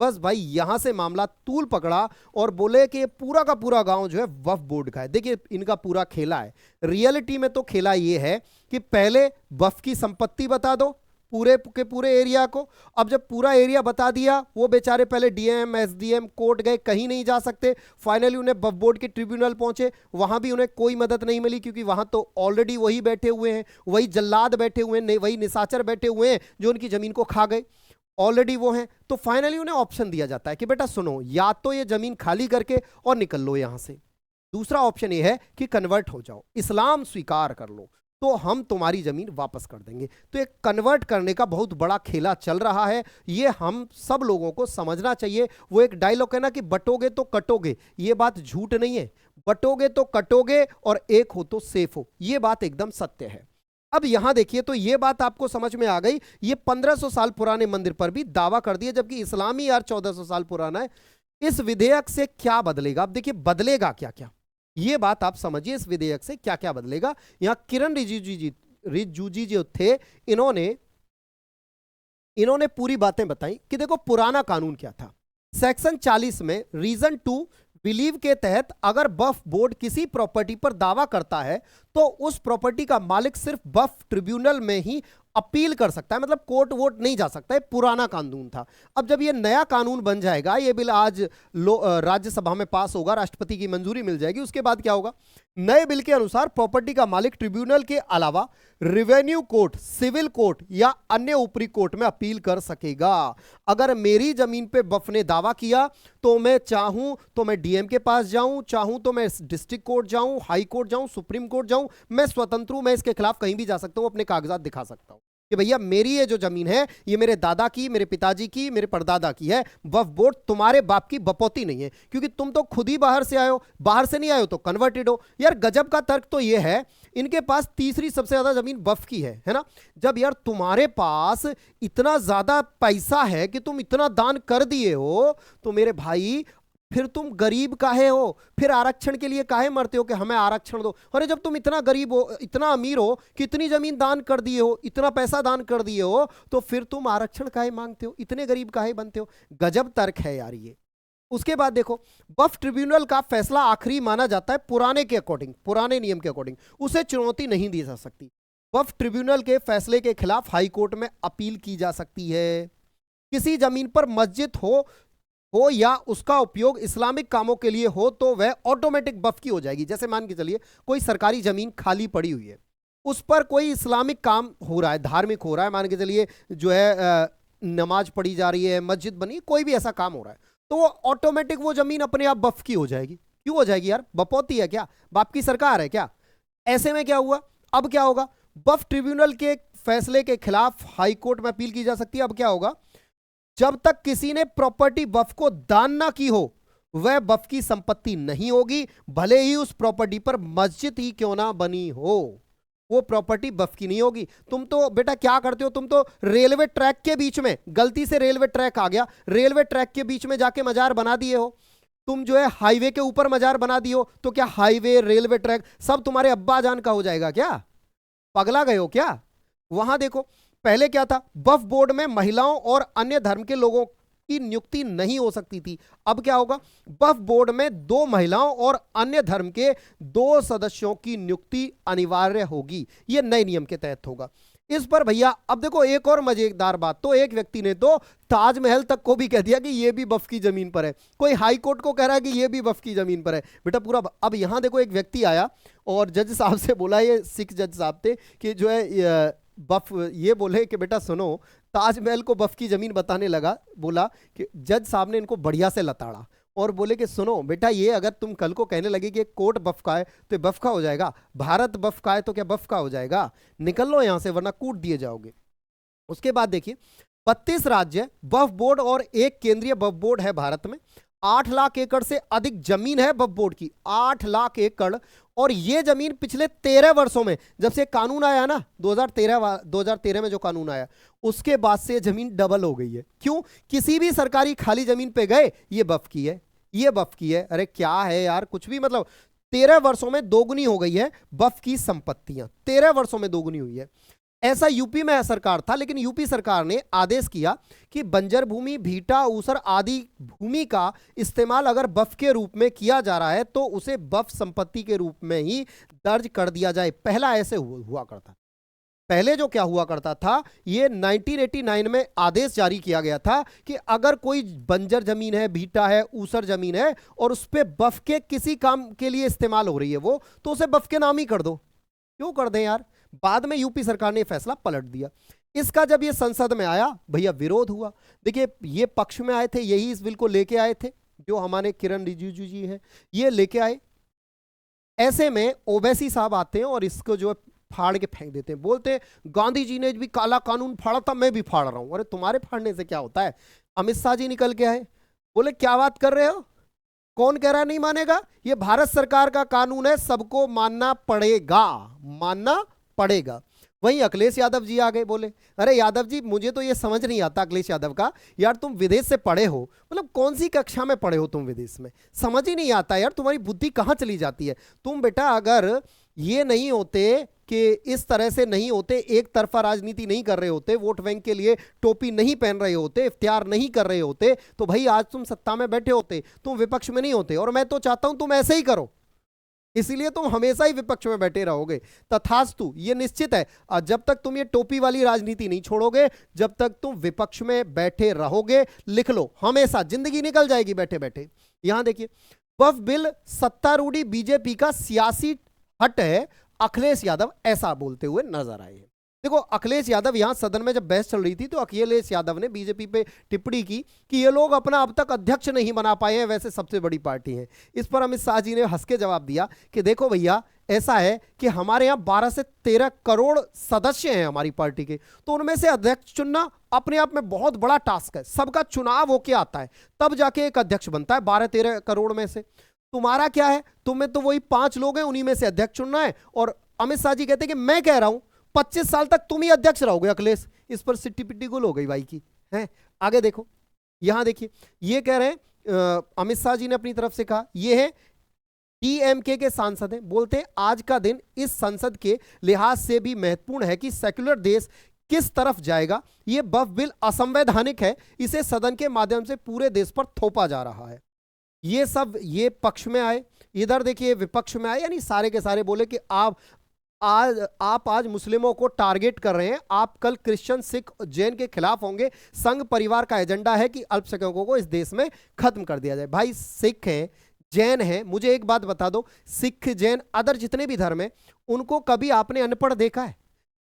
बस भाई यहां से मामला तूल पकड़ा और बोले कि ये पूरा का पूरा गांव जो है वक्फ बोर्ड का है। देखिए इनका पूरा खेला है। रियलिटी में तो खेला ये है कि पहले वक्फ की संपत्ति बता दो पूरे के पूरे एरिया को। अब जब पूरा एरिया बता दिया, वो बेचारे पहले डीएम, एसडीएम, कोर्ट गए, कहीं नहीं जा सकते। फाइनली उन्हें वक्फ बोर्ड के ट्रिब्यूनल पहुंचे, वहां भी उन्हें कोई मदद नहीं मिली क्योंकि वहां तो ऑलरेडी वही बैठे हुए हैं, वही जल्लाद बैठे हुए हैं, वही निशाचर बैठे हुए हैं जो उनकी जमीन को खा गए। ऑलरेडी वो हैं। तो फाइनली उन्हें ऑप्शन दिया जाता है कि बेटा सुनो, या तो ये जमीन खाली करके और निकल लो यहां से, दूसरा ऑप्शन ये है कि कन्वर्ट हो जाओ, इस्लाम स्वीकार कर लो, तो हम तुम्हारी जमीन वापस कर देंगे। तो एक कन्वर्ट करने का बहुत बड़ा खेला चल रहा है। ये हम सब लोगों को समझना चाहिए। वो एक डायलॉग है ना कि बटोगे तो कटोगे, ये बात झूठ नहीं है। बटोगे तो कटोगे और एक हो तो सेफ हो, ये बात एकदम सत्य है। अब यहां देखिए, तो ये बात आपको समझ में आ गई। ये 1500 साल पुराने मंदिर पर भी दावा कर दिया, जबकि इस्लामी यार 1400 साल पुराना है। इस विधेयक से क्या बदलेगा? अब देखिए बदलेगा क्या क्या, ये बात आप समझिए। इस विधेयक से क्या क्या बदलेगा। यहां किरण रिजिजू जी जो थे, इन्होंने पूरी बातें बताई कि देखो पुराना कानून क्या था। सेक्शन 40 में रीजन 2 बिलीव के तहत अगर वक्फ बोर्ड किसी प्रॉपर्टी पर दावा करता है तो उस प्रॉपर्टी का मालिक सिर्फ वक्फ ट्रिब्यूनल में ही अपील कर सकता है, मतलब कोर्ट वोट नहीं जा सकता है। पुराना कानून था। अब जब ये नया कानून बन जाएगा, ये बिल आज राज्यसभा में पास होगा, राष्ट्रपति की मंजूरी मिल जाएगी, उसके बाद क्या होगा? नए बिल के अनुसार प्रॉपर्टी का मालिक ट्रिब्यूनल के अलावा रेवेन्यू कोर्ट, सिविल कोर्ट या अन्य ऊपरी कोर्ट में अपील कर सकेगा। अगर मेरी जमीन पे वक्फ ने दावा किया तो मैं चाहूं तो मैं डीएम के पास जाऊं, चाहूं तो मैं डिस्ट्रिक्ट कोर्ट जाऊं, हाई कोर्ट जाऊं, सुप्रीम कोर्ट जाऊं, मैं स्वतंत्र हूं, मैं इसके खिलाफ कहीं भी जा सकता हूं, अपने कागजात दिखा सकता हूं कि भैया मेरी ये जो जमीन है ये मेरे दादा की, मेरे पिताजी की, मेरे परदादा की है, वक्फ बोर्ड तुम्हारे बाप की बपौती नहीं है, क्योंकि तुम तो खुद ही बाहर से आए हो, बाहर से नहीं आए हो तो कन्वर्टेड हो। यार गजब का तर्क तो ये है, इनके पास तीसरी सबसे ज्यादा जमीन वक्फ की है ना। जब यार तुम्हारे पास इतना ज्यादा पैसा है कि तुम इतना दान कर दिए हो तो मेरे भाई फिर तुम गरीब काहे हो, फिर आरक्षण के लिए काहे मरते हो कि हमें आरक्षण दो। अरे जब तुम इतना गरीब हो, इतना अमीर हो, कितनी जमीन दान कर दिए हो, इतना पैसा दान कर दिए हो, तो फिर तुम आरक्षण काहे मांगते हो, इतने गरीब काहे बनते हो। गजब तर्क है यार ये। उसके बाद देखो, वक्फ ट्रिब्यूनल का फैसला आखिरी माना जाता है पुराने के अकॉर्डिंग, पुराने नियम के अकॉर्डिंग, उसे चुनौती नहीं दी जा सकती। वक्फ ट्रिब्यूनल के फैसले के खिलाफ हाई कोर्ट में अपील की जा सकती है। किसी जमीन पर मस्जिद हो या उसका उपयोग इस्लामिक कामों के लिए हो तो वह ऑटोमेटिक वक्फ की हो जाएगी। जैसे मान के चलिए कोई सरकारी जमीन खाली पड़ी हुई है, उस पर कोई इस्लामिक काम हो रहा है, धार्मिक हो रहा है, मान के चलिए जो है नमाज पढ़ी जा रही है, मस्जिद बनी, कोई भी ऐसा काम हो रहा है, तो वो ऑटोमेटिक वो जमीन अपने आप वक्फ की हो जाएगी। क्यों हो जाएगी यार, बपौती है क्या, बाप की सरकार है क्या। ऐसे में क्या हुआ, अब क्या होगा, वक्फ ट्रिब्यूनल के फैसले के खिलाफ हाई कोर्ट में अपील की जा सकती है। अब क्या होगा, जब तक किसी ने प्रॉपर्टी वक्फ को दान ना की हो वह वक्फ की संपत्ति नहीं होगी, भले ही उस प्रॉपर्टी पर मस्जिद ही क्यों ना बनी हो, वो प्रॉपर्टी वक्फ की नहीं होगी। तुम तो बेटा क्या करते हो, तुम तो रेलवे ट्रैक के बीच में, गलती से रेलवे ट्रैक आ गया, रेलवे ट्रैक के बीच में जाके मजार बना दिए हो। तुम जो है हाईवे के ऊपर मजार बना दिए हो, तो क्या हाईवे, रेलवे ट्रैक सब तुम्हारे अब्बा जान का हो जाएगा क्या, पगला गए हो क्या। वहां देखो पहले क्या था, वक्फ बोर्ड में महिलाओं और अन्य धर्म के लोगों की नियुक्ति नहीं हो सकती थी। अब क्या होगा, वक्फ बोर्ड में 2 महिलाओं और अन्य धर्म के 2 सदस्यों की नियुक्ति अनिवार्य होगी। यह नए नियम के तहत होगा। इस पर भैया अब देखो एक और मजेदार बात, तो एक व्यक्ति ने तो ताजमहल तक को भी कह दिया कि यह भी वक्फ की जमीन पर है, कोई हाई कोर्ट को कह रहा है कि यह भी वक्फ की जमीन पर है। बेटा पूरा, अब यहां देखो एक व्यक्ति आया और जज साहब से बोला, ये सिख जज साहब थे, कि जो है वक्फ, ये बोले कि बेटा सुनो, ताजमहल को वक्फ की जमीन बताने लगा, बोला कि जज साहब ने इनको बढ़िया से लताड़ा और बोले कि सुनो बेटा, ये अगर तुम कल को कहने लगे कि कोर्ट वक्फ का है तो वक्फ का हो जाएगा, भारत वक्फ का है तो क्या वक्फ का हो जाएगा, निकल लो यहां से वरना कूट दिए जाओगे। उसके बाद देखिए 32 राज्य वक्फ बोर्ड और एक केंद्रीय वक्फ बोर्ड है भारत में। 8 लाख एकड़ से अधिक जमीन है वक्फ बोर्ड की, 8 लाख एकड़। और ये जमीन पिछले 13 वर्षों में, जब से कानून आया ना 2013 में जो कानून आया, उसके बाद से जमीन डबल हो गई है। क्यों, किसी भी सरकारी खाली जमीन पे गए ये वक्फ की है, ये वक्फ की है। अरे क्या है यार, कुछ भी मतलब 13 वर्षों में दोगुनी हो गई है वक्फ की संपत्तियां, 13 वर्षों में दोगुनी हुई है। ऐसा यूपी में सरकार था, लेकिन यूपी सरकार ने आदेश किया कि बंजर भूमि, भीटा, ऊसर आदि भूमि का इस्तेमाल अगर वक्फ के रूप में किया जा रहा है तो उसे वक्फ संपत्ति के रूप में ही दर्ज कर दिया जाए। पहला ऐसे हुआ करता, पहले जो क्या हुआ करता था, ये 1989 में आदेश जारी किया गया था कि अगर कोई बंजर जमीन है, भीटा है, ऊसर जमीन है और उस पर वक्फ के किसी काम के लिए इस्तेमाल हो रही है वो, तो उसे वक्फ के नाम ही कर दो। क्यों कर दें यार। बाद में यूपी सरकार ने फैसला पलट दिया। इसका जब ये संसद में आया भैया विरोध हुआ। देखिए ये पक्ष में आए थे, यही इस बिल को लेके आए थे, जो हमारे किरण रिजिजू जी हैं ये लेके आए। ऐसे में ओवैसी साहब आते हैं और इसको जो है फाड़ के फेंक देते हैं, बोलते हैं गांधी जी ने भी काला कानून फाड़ा था, मैं भी फाड़ रहा हूं। अरे तुम्हारे फाड़ने से क्या होता है। अमित शाह जी निकल के आए, बोले क्या बात कर रहे हो, कौन कह रहा है नहीं मानेगा, ये भारत सरकार का कानून है, सबको मानना पड़ेगा, मानना पड़ेगा। वहीं अखिलेश यादव जी आ गए, बोले अरे यादव जी मुझे तो ये समझ नहीं आता अखिलेश यादव का, यार तुम विदेश से पढ़े हो, मतलब कौन सी कक्षा में पढ़े हो तुम विदेश में, समझ ही नहीं आता यार, तुम्हारी बुद्धि कहाँ चली जाती है। तुम बेटा अगर ये नहीं होते कि इस तरह से नहीं होते, एक तरफा राजनीति नहीं कर रहे होते, वोट बैंक के लिए टोपी नहीं पहन रहे होते, इफ्तियार नहीं कर रहे होते, तो भाई आज तुम सत्ता में बैठे होते, तुम विपक्ष में नहीं होते। और मैं तो चाहता हूं तुम ऐसे ही करो, इसीलिए तुम हमेशा ही विपक्ष में बैठे रहोगे। तथास्तु, ये निश्चित है। और जब तक तुम ये टोपी वाली राजनीति नहीं छोड़ोगे, जब तक तुम विपक्ष में बैठे रहोगे, लिख लो, हमेशा जिंदगी निकल जाएगी बैठे बैठे। यहां देखिए वफ बिल सत्तारूढ़ी बीजेपी का सियासी हट है, अखिलेश यादव ऐसा बोलते हुए नजर आए हैं। देखो, अखिलेश यादव यहां सदन में जब बहस चल रही थी तो अखिलेश यादव ने बीजेपी पे टिप्पणी की कि ये लोग अपना अब तक अध्यक्ष नहीं बना पाए हैं, वैसे सबसे बड़ी पार्टी है। इस पर अमित शाह जी ने हंस के जवाब दिया कि देखो भैया, ऐसा है कि हमारे यहाँ 12 से 13 करोड़ सदस्य हैं हमारी पार्टी के, तो उनमें से अध्यक्ष चुनना अपने आप में बहुत बड़ा टास्क है। सबका चुनाव होके आता है, तब जाके एक अध्यक्ष बनता है 12-13 करोड़ में से। तुम्हारा क्या है, तुम्हें तो वही 5 लोग हैं, उन्हीं में से अध्यक्ष चुनना है। और अमित शाह जी कहते हैं कि मैं कह रहा हूं 25 साल तक तुम ही अध्यक्ष रहोगे अखिलेश। इस पर सिट्टी पिट्टी गुल हो गई भाई की है। आगे देखो, यहां देखिए, ये कह रहे हैं अमित शाह जी ने अपनी तरफ से कहा, ये है डीएमके के सांसद हैं, बोलते हैं आज का दिन इस संसद के लिहाज से भी महत्वपूर्ण है कि सेक्युलर देश किस तरफ जाएगा। यह वफ बिल असंवैधानिक है, इसे सदन के माध्यम से पूरे देश पर थोपा जा रहा है। ये सब ये पक्ष में आए, इधर देखिए विपक्ष में आए, यानी सारे के सारे बोले कि आप आज मुस्लिमों को टारगेट कर रहे हैं, आप कल क्रिश्चियन, सिख, जैन के खिलाफ होंगे। संघ परिवार का एजेंडा है कि अल्पसंख्यकों को इस देश में खत्म कर दिया जाए। भाई सिख हैं, जैन हैं, मुझे एक बात बता दो, सिख, जैन, अदर जितने भी धर्म हैं, उनको कभी आपने अनपढ़ देखा है?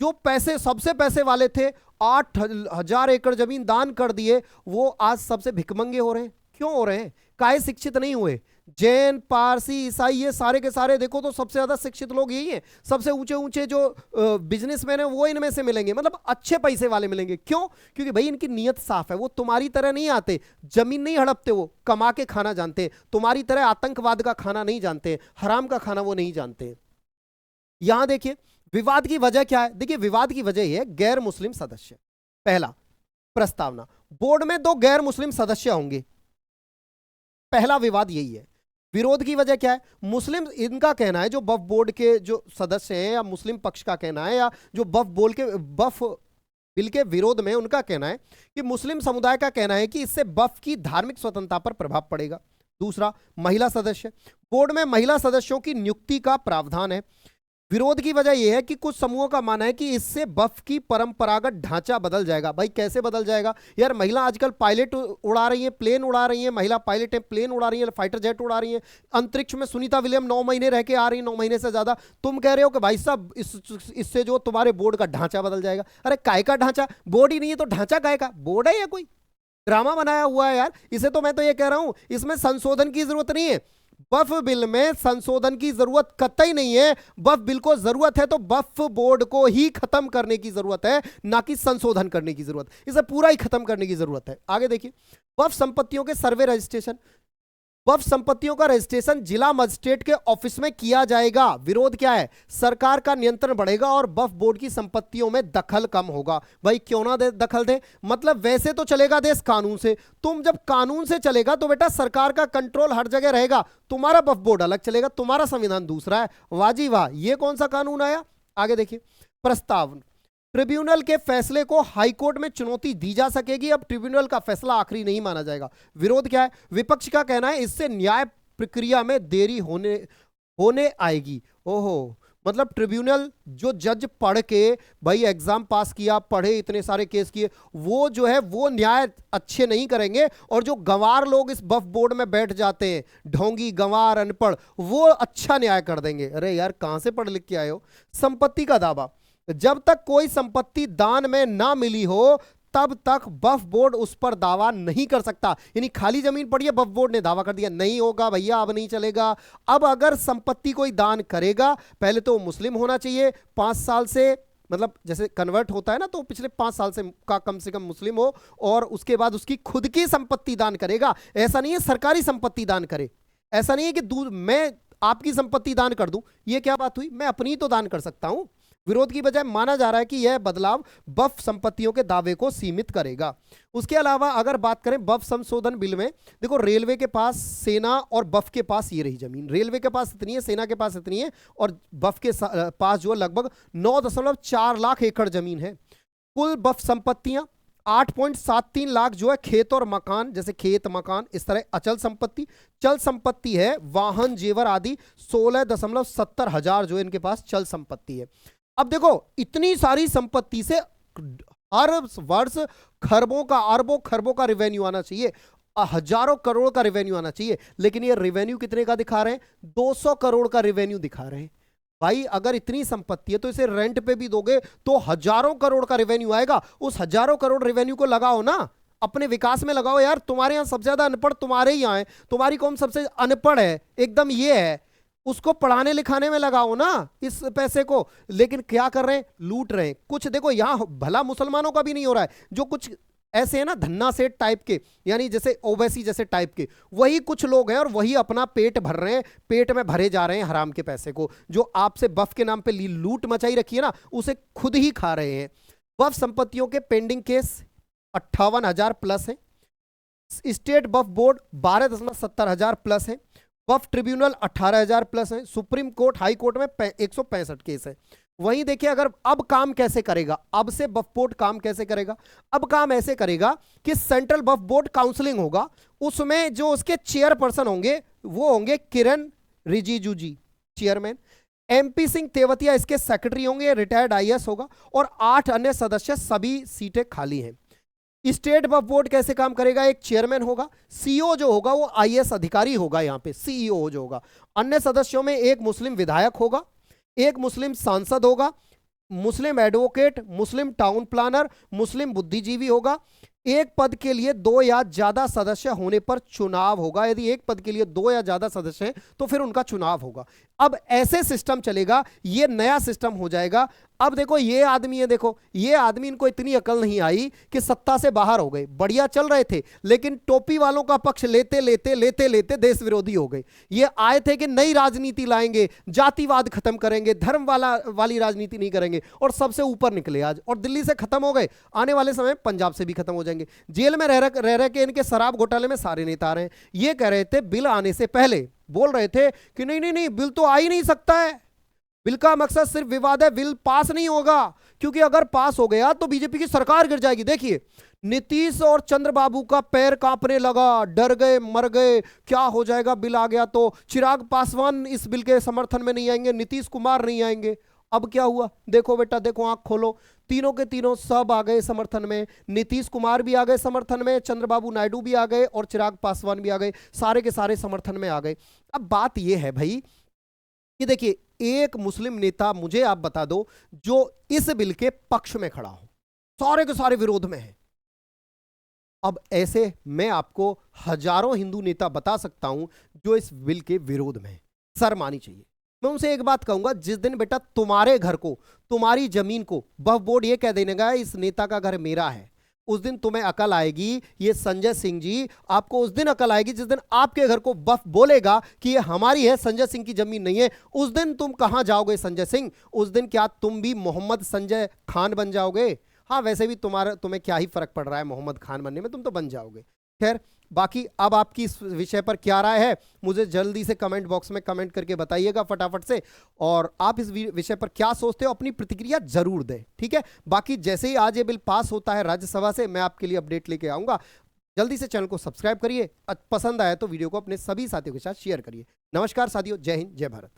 जो पैसे, सबसे पैसे वाले थे, 8,000 एकड़ जमीन दान कर दिए, वो आज सबसे भिखमंगे हो रहे हैं। क्यों हो रहे हैं? काहे शिक्षित नहीं हुए? जैन, पारसी, ईसाई, ये सारे के सारे देखो तो सबसे ज्यादा शिक्षित लोग यही हैं। सबसे ऊंचे ऊंचे जो बिजनेसमैन है वो इनमें से मिलेंगे, मतलब अच्छे पैसे वाले मिलेंगे। क्यों? क्योंकि भाई इनकी नीयत साफ है, वो तुम्हारी तरह नहीं आते, जमीन नहीं हड़पते, वो कमा के खाना जानते हैं। तुम्हारी तरह आतंकवाद का खाना नहीं जानते, हराम का खाना वो नहीं जानते। यहां देखिए विवाद की वजह क्या है। देखिए विवाद की वजह यह है, गैर मुस्लिम सदस्य। पहला प्रस्तावना, बोर्ड में 2 गैर मुस्लिम सदस्य होंगे, पहला विवाद यही है। विरोध की वजह क्या है? मुस्लिम, इनका कहना है, जो वक्फ बोर्ड के जो सदस्य हैं या मुस्लिम पक्ष का कहना है, या जो वक्फ बिल के विरोध में उनका कहना है कि मुस्लिम समुदाय का कहना है कि इससे वक्फ की धार्मिक स्वतंत्रता पर प्रभाव पड़ेगा। दूसरा, महिला सदस्य, बोर्ड में महिला सदस्यों की नियुक्ति का प्रावधान है। विरोध की वजह यह है कि कुछ समूहों का मानना है कि इससे वक्फ की परंपरागत ढांचा बदल जाएगा। भाई कैसे बदल जाएगा यार? महिला आजकल पायलट उड़ा रही हैं, प्लेन उड़ा रही हैं, महिला पायलट है, प्लेन उड़ा रही हैं, फाइटर जेट उड़ा रही हैं। अंतरिक्ष में सुनीता विलियम 9 महीने रह के आ रही हैं, 9 महीने से ज्यादा। तुम कह रहे हो कि भाई साहब इससे जो तुम्हारे बोर्ड का ढांचा बदल जाएगा। अरे काय का ढांचा? बोर्ड ही नहीं है तो ढांचा काय का? बोर्ड है या कोई ड्रामा बनाया हुआ है यार? इसे तो मैं तो ये कह रहा हूं, इसमें संशोधन की जरूरत नहीं है। वक्फ बिल में संशोधन की जरूरत कतई नहीं है। वक्फ बिल को जरूरत है तो वक्फ बोर्ड को ही खत्म करने की जरूरत है, ना कि संशोधन करने की जरूरत। इसे पूरा ही खत्म करने की जरूरत है। आगे देखिए, वक्फ संपत्तियों के सर्वे रजिस्ट्रेशन, वक्फ संपत्तियों का रजिस्ट्रेशन जिला मजिस्ट्रेट के ऑफिस में किया जाएगा। विरोध क्या है? सरकार का नियंत्रण बढ़ेगा और वक्फ बोर्ड की संपत्तियों में दखल कम होगा। भाई क्यों ना दखल दे? मतलब वैसे तो चलेगा देश कानून से, तुम जब कानून से चलेगा तो बेटा सरकार का कंट्रोल हर जगह रहेगा, तुम्हारा वक्फ बोर्ड अलग चलेगा, तुम्हारा संविधान दूसरा है। वाह जी वाह, ये कौन सा कानून आया? आगे देखिए, प्रस्ताव, ट्रिब्यूनल के फैसले को हाईकोर्ट में चुनौती दी जा सकेगी। अब ट्रिब्यूनल का फैसला आखिरी नहीं माना जाएगा। विरोध क्या है? विपक्ष का कहना है इससे न्याय प्रक्रिया में देरी होने आएगी। ओहो, मतलब ट्रिब्यूनल जो जज पढ़ के भाई एग्जाम पास किया, पढ़े, इतने सारे केस किए, वो जो है वो न्याय अच्छे नहीं करेंगे। और जो गंवार लोग इस वक्फ बोर्ड में बैठ जाते हैं, ढोंगी, गंवार, अनपढ़, वो अच्छा न्याय कर देंगे। अरे यार कहां से पढ़ लिख के आए हो? संपत्ति का दावा, जब तक कोई संपत्ति दान में ना मिली हो तब तक वक्फ बोर्ड उस पर दावा नहीं कर सकता। यानी खाली जमीन पड़ी है, वक्फ बोर्ड ने दावा कर दिया, नहीं होगा भैया, अब नहीं चलेगा। अब अगर संपत्ति कोई दान करेगा, पहले तो मुस्लिम होना चाहिए, 5 साल से, मतलब जैसे कन्वर्ट होता है ना, तो पिछले 5 साल से कम मुस्लिम हो, और उसके बाद उसकी खुद की संपत्ति दान करेगा। ऐसा नहीं है सरकारी संपत्ति दान करे, ऐसा नहीं है कि मैं आपकी संपत्ति दान कर दूं। यह क्या बात हुई? मैं अपनी तो दान कर सकता हूं। विरोध की बजाय माना जा रहा है कि यह बदलाव वक्फ संपत्तियों के दावे को सीमित करेगा। उसके अलावा अगर बात करें वक्फ संशोधन बिल में, देखो रेलवे के पास, सेना और वक्फ के पास ये रही जमीन। रेलवे के पास इतनी है, सेना के पास इतनी है, और वक्फ के पास जो लगभग 9.4 लाख एकड़ जमीन है। कुल वक्फ संपत्तियां 8.73 लाख जो है खेत और मकान, जैसे खेत, मकान, इस तरह अचल संपत्ति। चल संपत्ति है वाहन, जेवर आदि 16.70 हजार जो इनके पास चल संपत्ति है। अब देखो इतनी सारी संपत्ति से हर वर्ष खरबों का, अरबों खरबों का रेवेन्यू आना चाहिए। हजारों करोड़ का रेवेन्यू आना चाहिए, लेकिन ये रेवेन्यू कितने का दिखा रहे हैं? 200 करोड़ का रेवेन्यू दिखा रहे हैं। भाई अगर इतनी संपत्ति है तो इसे रेंट पे भी दोगे तो हजारों करोड़ का रेवेन्यू आएगा। उस हजारों करोड़ रेवेन्यू को लगाओ ना, अपने विकास में लगाओ यार। तुम्हारे यहां सबसे ज्यादा अनपढ़ तुम्हारे ही यहाँ है, तुम्हारी कौम सबसे अनपढ़ है एकदम, ये है, उसको पढ़ाने लिखाने में लगाओ ना इस पैसे को। लेकिन क्या कर रहे हैं? लूट रहे हैं। कुछ देखो यहां भला मुसलमानों का भी नहीं हो रहा है, जो कुछ ऐसे है ना धन्ना सेठ टाइप के, यानी जैसे ओवैसी जैसे टाइप के, वही कुछ लोग हैं और वही अपना पेट भर रहे हैं, पेट में भरे जा रहे हैं हराम के पैसे को। जो आपसे बफ के नाम पे लूट मचाई रखी है ना, उसे खुद ही खा रहे हैं। बफ संपत्तियों के पेंडिंग केस 58,000 प्लस है। स्टेट बफ बोर्ड 12,70,000 प्लस है। बफ ट्रिब्यूनल 18,000 प्लस है। सुप्रीम कोर्ट हाई कोर्ट में 165 केस है। वहीं देखिए अगर अब काम कैसे करेगा, अब से बफ बोर्ड काम कैसे करेगा? अब काम ऐसे करेगा कि सेंट्रल बफ बोर्ड काउंसलिंग होगा, उसमें जो उसके चेयरपर्सन होंगे वो होंगे किरण रिजिजू जी चेयरमैन, एमपी सिंह तेवतिया इसके सेक्रेटरी होंगे, रिटायर्ड आईएएस होगा, और 8 अन्य सदस्य, सभी सीटें खाली हैं। स्टेट बफ बोर्ड कैसे काम करेगा? एक चेयरमैन होगा, सीईओ जो होगा वो आईएएस अधिकारी होगा, यहां पे सीईओ जो होगा। अन्य सदस्यों में एक मुस्लिम विधायक होगा, एक मुस्लिम सांसद होगा, मुस्लिम एडवोकेट, मुस्लिम टाउन प्लानर, मुस्लिम बुद्धिजीवी होगा। एक पद के लिए 2 या ज्यादा सदस्य होने पर चुनाव होगा। यदि एक पद के लिए 2 या ज्यादा सदस्य हैं तो फिर उनका चुनाव होगा। अब ऐसे सिस्टम चलेगा, ये नया सिस्टम हो जाएगा। अब देखो ये आदमी है, देखो ये आदमी, इनको इतनी अकल नहीं आई कि सत्ता से बाहर हो गए, बढ़िया चल रहे थे, लेकिन टोपी वालों का पक्ष लेते लेते लेते लेते देश विरोधी हो गए। ये आए थे कि नई राजनीति लाएंगे, जातिवाद खत्म करेंगे, धर्म वाली राजनीति नहीं करेंगे, और सबसे ऊपर निकले आज, और दिल्ली से खत्म हो गए, आने वाले समय पंजाब से भी खत्म हो जाएंगे। जेल में रह के इनके शराब घोटाले में सारे नेता आ रहे हैं। ये कह रहे थे बिल आने से पहले, बोल रहे थे कि नहीं नहीं नहीं बिल तो आ ही नहीं सकता है, बिल का मकसद सिर्फ विवाद है, बिल पास नहीं होगा, क्योंकि अगर पास हो गया तो बीजेपी की सरकार गिर जाएगी। देखिए नीतीश और चंद्रबाबू का पैर कांपने लगा, डर गए, मर गए, क्या हो जाएगा बिल आ गया तो। चिराग पासवान इस बिल के समर्थन में नहीं आएंगे, नीतीश कुमार नहीं आएंगे। अब क्या हुआ? देखो बेटा देखो, आंख खोलो, तीनों के तीनों सब आ गए समर्थन में। नीतीश कुमार भी आ गए समर्थन में, चंद्रबाबू नायडू भी आ गए, और चिराग पासवान भी आ गए, सारे के सारे समर्थन में आ गए। अब बात यह है भाई कि देखिए एक मुस्लिम नेता मुझे आप बता दो जो इस बिल के पक्ष में खड़ा हो, सारे के सारे विरोध में है। अब ऐसे मैं आपको हजारों हिंदू नेता बता सकता हूं जो इस बिल के विरोध में है। शर्म आनी चाहिए। मैं उनसे एक बात कहूंगा, जिस दिन बेटा तुम्हारे घर को, तुम्हारी जमीन को वक्फ बोर्ड ये कह देगा इस नेता का घर मेरा है, उस दिन तुम्हें अकल आएगी। ये संजय सिंह जी, आपको उस दिन अकल आएगी जिस दिन आपके घर को वक्फ बोलेगा कि ये हमारी है, संजय सिंह की जमीन नहीं है। उस दिन तुम कहां जाओगे संजय सिंह? उस दिन क्या तुम भी मोहम्मद संजय खान बन जाओगे? हाँ वैसे भी तुम्हें क्या ही फर्क पड़ रहा है मोहम्मद खान बनने में, तुम तो बन जाओगे। खैर बाकी अब आपकी इस विषय पर क्या राय है मुझे जल्दी से कमेंट बॉक्स में कमेंट करके बताइएगा फटाफट से, और आप इस विषय पर क्या सोचते हो अपनी प्रतिक्रिया जरूर दें, ठीक है। बाकी जैसे ही आज ये बिल पास होता है राज्यसभा से, मैं आपके लिए अपडेट लेके आऊंगा। जल्दी से चैनल को सब्सक्राइब करिए, पसंद आया तो वीडियो को अपने सभी साथियों के साथ शेयर करिए। नमस्कार साथियों, जय हिंद, जय भारत।